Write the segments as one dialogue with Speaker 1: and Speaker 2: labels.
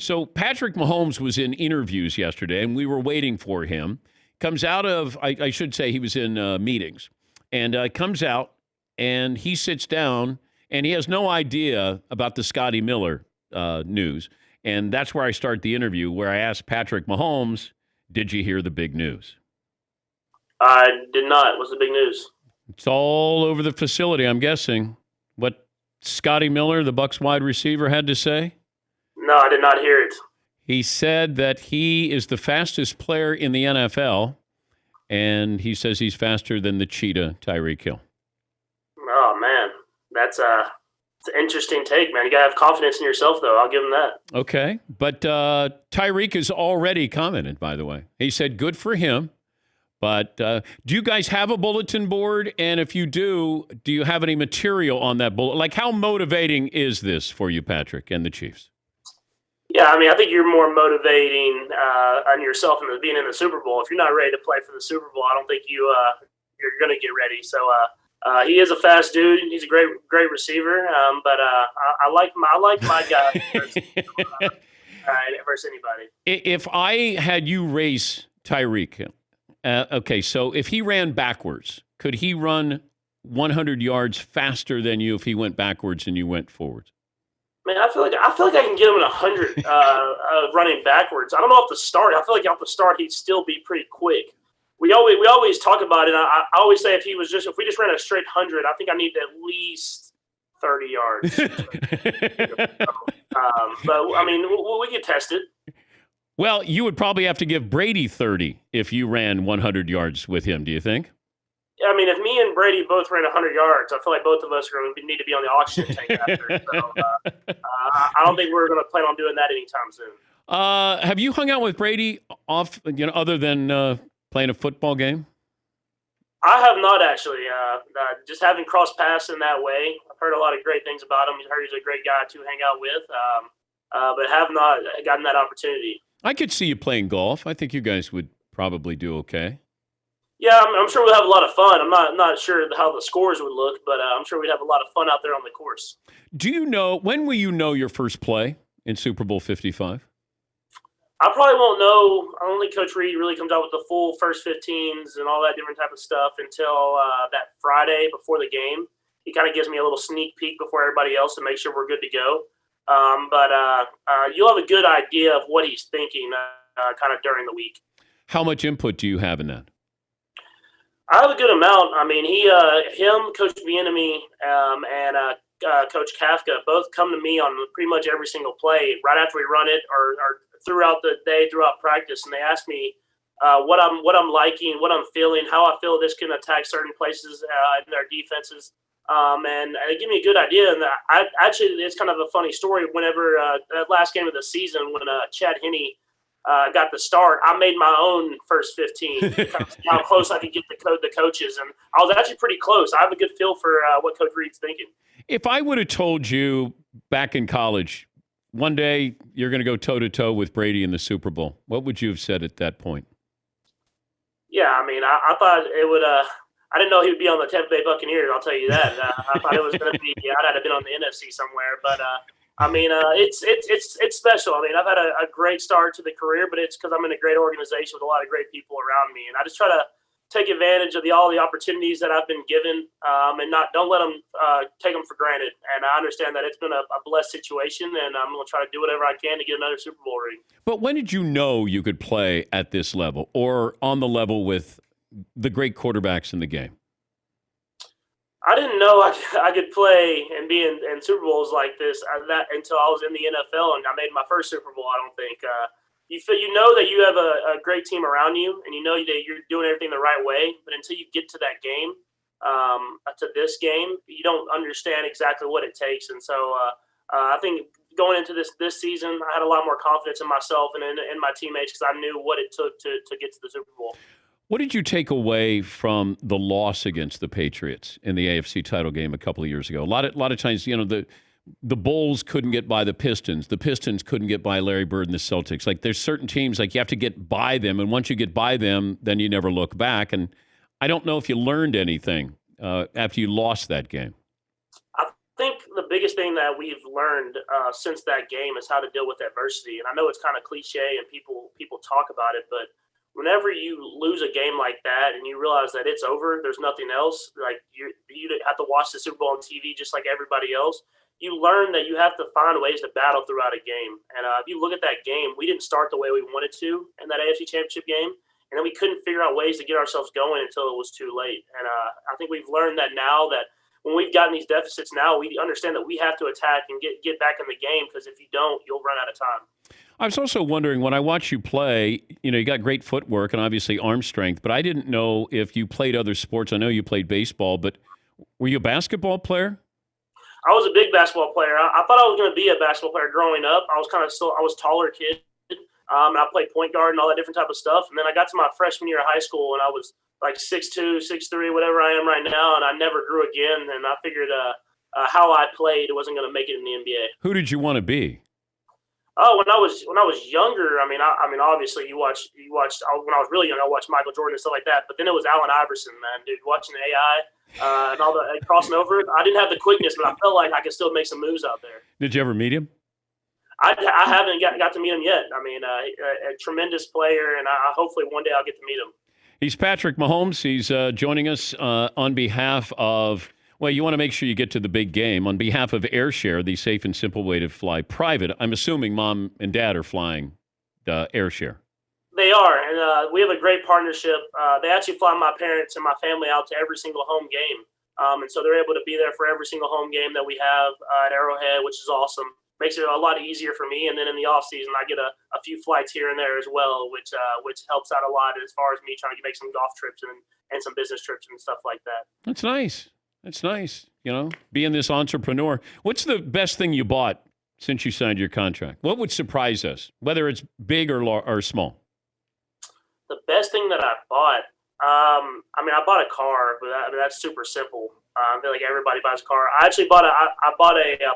Speaker 1: So Patrick Mahomes was in interviews yesterday, and we were waiting for him. Comes out of, I should say he was in meetings, and comes out, and he sits down, and he has no idea about the Scotty Miller news. And that's where I start the interview, where I ask Patrick Mahomes, did you hear the big news?
Speaker 2: I did not. What's the big news?
Speaker 1: It's all over the facility, I'm guessing. What Scotty Miller, the Bucs wide receiver, had to say?
Speaker 2: No, I did not hear it.
Speaker 1: He said that he is the fastest player in the NFL, and he says he's faster than the cheetah, Tyreek Hill.
Speaker 2: Oh, man. That's an interesting take, man. You got to have confidence in yourself, though. I'll give him that.
Speaker 1: Okay. But Tyreek has already commented, by the way. He said good for him. But do you guys have a bulletin board? And if you do you have any material on that bulletin? Like, how motivating is this for you, Patrick, and the Chiefs?
Speaker 2: Yeah, I mean, I think you're more motivating on yourself in being in the Super Bowl. If you're not ready to play for the Super Bowl, I don't think you're going to get ready. So he is a fast dude. He's a great receiver. But I like my guy versus anybody.
Speaker 1: If I had you race Tyreek, okay, so if he ran backwards, could he run 100 yards faster than you if he went backwards and you went forwards?
Speaker 2: Man, I feel like I can get him in 100 running backwards. I don't know off the start. I feel like off the start he'd still be pretty quick. We always talk about it. I always say if we just ran a straight 100, I think I need at least 30 yards. But I mean, we could test it.
Speaker 1: Well, you would probably have to give Brady 30 if you ran 100 yards with him. Do you think?
Speaker 2: I mean, if me and Brady both ran 100 yards, I feel like both of us are going to need to be on the oxygen tank after. So I don't think we're going to plan on doing that anytime soon.
Speaker 1: Have you hung out with Brady other than playing a football game?
Speaker 2: I have not actually. Just having crossed paths in that way. I've heard a lot of great things about him. I've heard he's a great guy to hang out with, but have not gotten that opportunity.
Speaker 1: I could see you playing golf. I think you guys would probably do okay.
Speaker 2: Yeah, I'm sure we'll have a lot of fun. I'm not sure how the scores would look, but I'm sure we'd have a lot of fun out there on the course.
Speaker 1: Do you know, when will you know your first play in Super Bowl 55?
Speaker 2: I probably won't know. I don't think Coach Reed really comes out with the full first 15s and all that different type of stuff until that Friday before the game. He kind of gives me a little sneak peek before everybody else to make sure we're good to go. But you'll have a good idea of what he's thinking kind of during the week.
Speaker 1: How much input do you have in that?
Speaker 2: I have a good amount. I mean, Coach Bieniemy, and Coach Kafka both come to me on pretty much every single play right after we run it or throughout the day, throughout practice, and they ask me what I'm liking, what I'm feeling, how I feel this can attack certain places in their defenses, and they give me a good idea. And it's kind of a funny story. Whenever that last game of the season, when Chad Henne got the start, I made my own first 15, how close I could get the coaches. And I was actually pretty close. I have a good feel for what Coach Reed's thinking.
Speaker 1: If I would have told you back in college, one day you're going to go toe-to-toe with Brady in the Super Bowl, what would you have said at that point?
Speaker 2: Yeah, I mean, I thought it would I didn't know he would be on the Tampa Bay Buccaneers, I'll tell you that. I thought it was going to be – I'd have been on the NFC somewhere. But I mean, it's special. I mean, I've had a great start to the career, but it's because I'm in a great organization with a lot of great people around me, and I just try to take advantage of all the opportunities that I've been given, and don't let them take them for granted. And I understand that it's been a blessed situation, and I'm going to try to do whatever I can to get another Super Bowl ring.
Speaker 1: But when did you know you could play at this level or on the level with the great quarterbacks in the game?
Speaker 2: I didn't know I could play and be in Super Bowls like this until I was in the NFL and I made my first Super Bowl. I don't think you know that you have a great team around you and you know that you're doing everything the right way. But until you get to that game, to this game, you don't understand exactly what it takes. And so I think going into this season, I had a lot more confidence in myself and in my teammates because I knew what it took to get to the Super Bowl.
Speaker 1: What did you take away from the loss against the Patriots in the AFC title game a couple of years ago? A lot of times, the Bulls couldn't get by the Pistons. The Pistons couldn't get by Larry Bird and the Celtics. Like, there's certain teams, like, you have to get by them, and once you get by them, then you never look back. And I don't know if you learned anything after you lost that game.
Speaker 2: I think the biggest thing that we've learned since that game is how to deal with adversity. And I know it's kind of cliche and people talk about it, but whenever you lose a game like that and you realize that it's over, there's nothing else. Like you have to watch the Super Bowl on TV just like everybody else. You learn that you have to find ways to battle throughout a game. And if you look at that game, we didn't start the way we wanted to in that AFC Championship game. And then we couldn't figure out ways to get ourselves going until it was too late. And I think we've learned that now, that when we've gotten these deficits now, we understand that we have to attack and get back in the game, because if you don't, you'll run out of time.
Speaker 1: I was also wondering, when I watch you play, you got great footwork and obviously arm strength, but I didn't know if you played other sports. I know you played baseball, but were you a basketball player?
Speaker 2: I was a big basketball player. I thought I was going to be a basketball player growing up. I was taller kid, and I played point guard and all that different type of stuff. And then I got to my freshman year of high school, and I was like 6'2", 6'3", whatever I am right now, and I never grew again. And I figured how I played, it wasn't going to make it in the NBA.
Speaker 1: Who did you want to be?
Speaker 2: Oh, when I was younger, I mean, obviously you watched when I was really young, I watched Michael Jordan and stuff like that. But then it was Allen Iverson, man, dude, watching AI and all the crossing over. I didn't have the quickness, but I felt like I could still make some moves out there.
Speaker 1: Did you ever meet him?
Speaker 2: I haven't got to meet him yet. I mean, a tremendous player, and hopefully one day I'll get to meet him.
Speaker 1: He's Patrick Mahomes. He's joining us on behalf of. Well, you want to make sure you get to the big game. On behalf of AirShare, the safe and simple way to fly private, I'm assuming Mom and Dad are flying AirShare.
Speaker 2: They are, and we have a great partnership. They actually fly my parents and my family out to every single home game, and so they're able to be there for every single home game that we have at Arrowhead, which is awesome. Makes it a lot easier for me, and then in the off season, I get a few flights here and there as well, which helps out a lot as far as me trying to make some golf trips and some business trips and stuff like that.
Speaker 1: That's nice. That's nice, being this entrepreneur. What's the best thing you bought since you signed your contract? What would surprise us, whether it's big or small?
Speaker 2: The best thing that I bought, I bought a car, but that's super simple. I feel like everybody buys a car. I actually bought a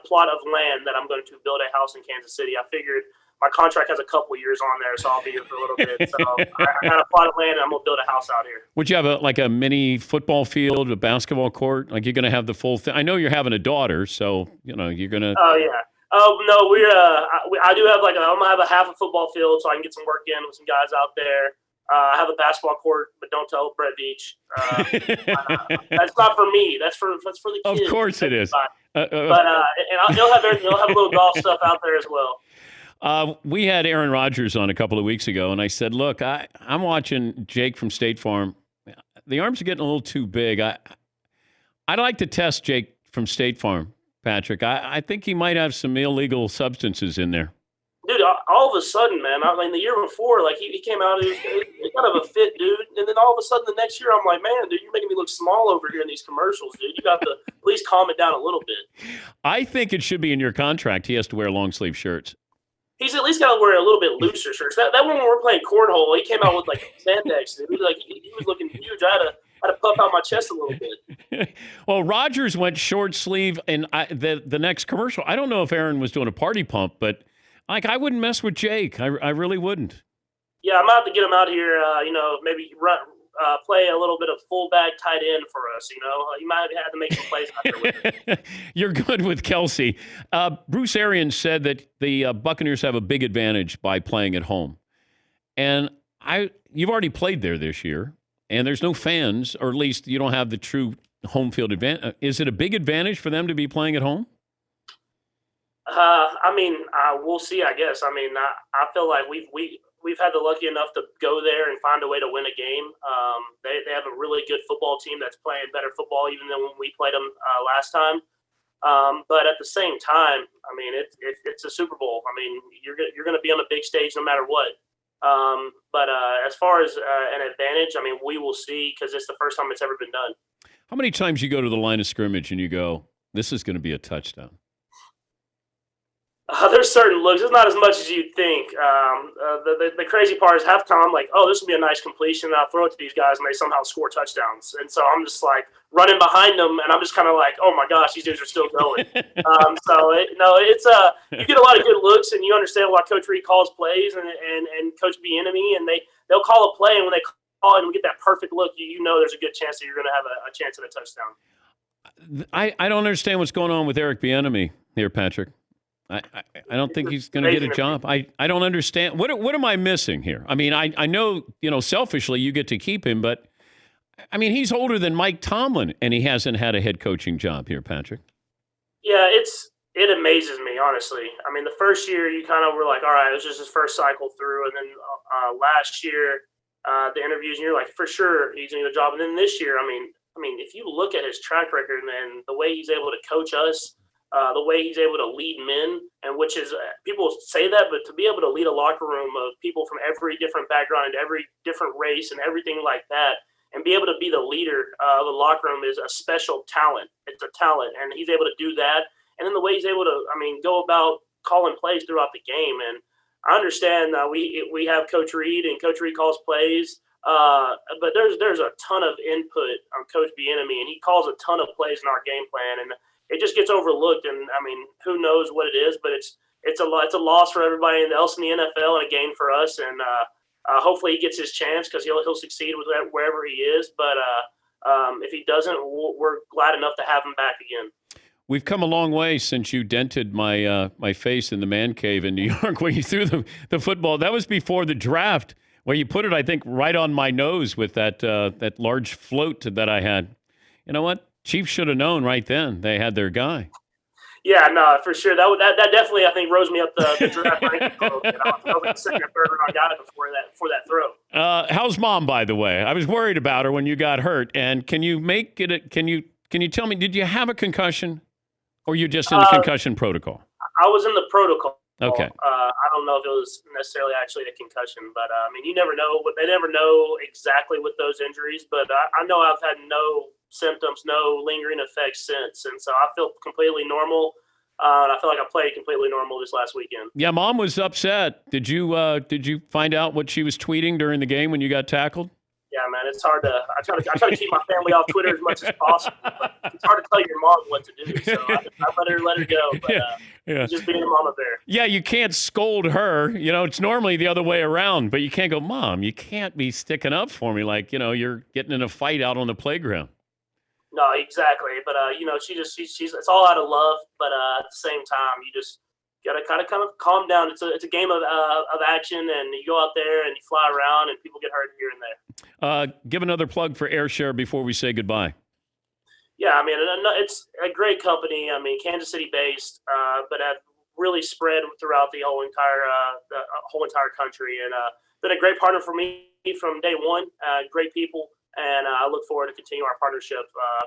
Speaker 2: plot of land that I'm going to build a house in Kansas City. I figured my contract has a couple years on there, so I'll be here for a little bit. So I got a plot of land, and I'm going to build a house out here. Would you have
Speaker 1: a mini football field, a basketball court? Like, you're going to have the full thing? I know you're having a daughter, so, you're going to...
Speaker 2: Oh, yeah. Oh, no, I do have I'm going to have a half a football field so I can get some work in with some guys out there. I have a basketball court, but don't tell Brett Beach. That's not for me. That's for the kids.
Speaker 1: Of course it is.
Speaker 2: But he'll have a little golf stuff out there as well.
Speaker 1: We had Aaron Rodgers on a couple of weeks ago, and I said, look, I'm watching Jake from State Farm. The arms are getting a little too big. I'd like to test Jake from State Farm, Patrick. I think he might have some illegal substances in there.
Speaker 2: Dude, all of a sudden, man, the year before, he came out, he was kind of a fit dude, and then all of a sudden the next year, I'm like, man, dude, you're making me look small over here in these commercials, dude. You got to at least calm it down a little bit.
Speaker 1: I think it should be in your contract. He has to wear long-sleeve shirts.
Speaker 2: He's at least got to wear a little bit looser shirts. That one when we were playing cornhole, he came out with spandex, dude. He was looking huge. I had to puff out my chest a little bit.
Speaker 1: Well, Rodgers went short sleeve in the next commercial. I don't know if Aaron was doing a party pump, but I wouldn't mess with Jake. I really wouldn't.
Speaker 2: Yeah, I'm going to have to get him out here, maybe play a little bit of fullback tight end for us, You might have to make some plays out there with it.
Speaker 1: You're good with Kelsey. Bruce Arians said that the Buccaneers have a big advantage by playing at home. And you've already played there this year, and there's no fans, or at least you don't have the true home field advantage. Is it a big advantage for them to be playing at home?
Speaker 2: We'll see, I guess. I feel like we've had the lucky enough to go there and find a way to win a game. They have a really good football team that's playing better football even than when we played them last time. But at the same time, it's a Super Bowl. You're going to be on the big stage no matter what. But as far as an advantage, we will see, because it's the first time it's ever been done.
Speaker 1: How many times you go to the line of scrimmage and you go, this is going to be a touchdown?
Speaker 2: There's certain looks. It's not as much as you'd think. The crazy part is half the time I'm like, oh, this will be a nice completion. And I'll throw it to these guys, and they somehow score touchdowns. And so I'm just running behind them, and I'm just kind of like, oh my gosh, these dudes are still going. You get a lot of good looks, and you understand why Coach Reed calls plays and Coach Bieniemy, and they'll call a play, and when they call it and we get that perfect look, you know there's a good chance that you're going to have a chance at a touchdown.
Speaker 1: I don't understand what's going on with Eric Bieniemy here, Patrick. I don't think he's going to get a job. I don't understand. What am I missing here? I mean, I know, selfishly you get to keep him, but I mean, he's older than Mike Tomlin, and he hasn't had a head coaching job here, Patrick.
Speaker 2: Yeah, it amazes me, honestly. I mean, the first year you kind of were like, all right, it was just his first cycle through, and then last year the interviews, and you're like, for sure he's going to get a job. And then this year, I mean, if you look at his track record and the way he's able to coach us, the way he's able to lead men, and which is people say that, but to be able to lead a locker room of people from every different background and every different race and everything like that, and be able to be the leader of the locker room is a special talent. It's a talent, and he's able to do that. And then the way he's able to, go about calling plays throughout the game. And I understand we have Coach Reed, and Coach Reed calls plays, but there's a ton of input on Coach Bieniemy, and he calls a ton of plays in our game plan, and it just gets overlooked. And who knows what it is, but it's a loss for everybody else in the NFL and a gain for us. And hopefully he gets his chance, because he'll succeed with that wherever he is. But if he doesn't, we're glad enough to have him back again.
Speaker 1: We've come a long way since you dented my my face in the man cave in New York where you threw the football. That was before the draft, where you put it, I think, right on my nose with that large float that I had. You know what? Chiefs should have known right then. They had their guy.
Speaker 2: Yeah, no, for sure. That definitely, I think, rose me up the draft ranking. I was the second or third round guy before that throw.
Speaker 1: How's mom, by the way? I was worried about her when you got hurt. And can you make it? Can you tell me? Did you have a concussion, or you just in the concussion protocol?
Speaker 2: I was in the protocol.
Speaker 1: Okay.
Speaker 2: I don't know if it was necessarily actually a concussion, but you never know. They never know exactly with those injuries. But I know I've had no symptoms, no lingering effects since, and so I feel completely normal. And I feel like I played completely normal this last weekend.
Speaker 1: Yeah, mom was upset. Did you find out what she was tweeting during the game when you got tackled?
Speaker 2: Yeah, man, it's hard to. I try to keep my family off Twitter as much as possible. But it's hard to tell your mom what to do, so I let her go. But just being a mama bear.
Speaker 1: Yeah, you can't scold her. It's normally the other way around, but you can't go, Mom, you can't be sticking up for me like you're getting in a fight out on the playground.
Speaker 2: No, exactly. But she's it's all out of love. But at the same time, you just gotta kind of calm down. It's a game of action, and you go out there and you fly around, and people get hurt here and there.
Speaker 1: Give another plug for AirShare before we say goodbye.
Speaker 2: Yeah, it's a great company. Kansas City based, but have really spread throughout the whole entire country, and been a great partner for me from day one. Great people. And I look forward to continue our partnership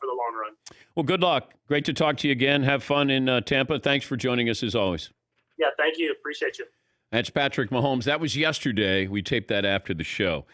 Speaker 2: for the long run.
Speaker 1: Well, good luck. Great to talk to you again. Have fun in Tampa. Thanks for joining us as always.
Speaker 2: Yeah, thank you. Appreciate you.
Speaker 1: That's Patrick Mahomes. That was yesterday. We taped that after the show.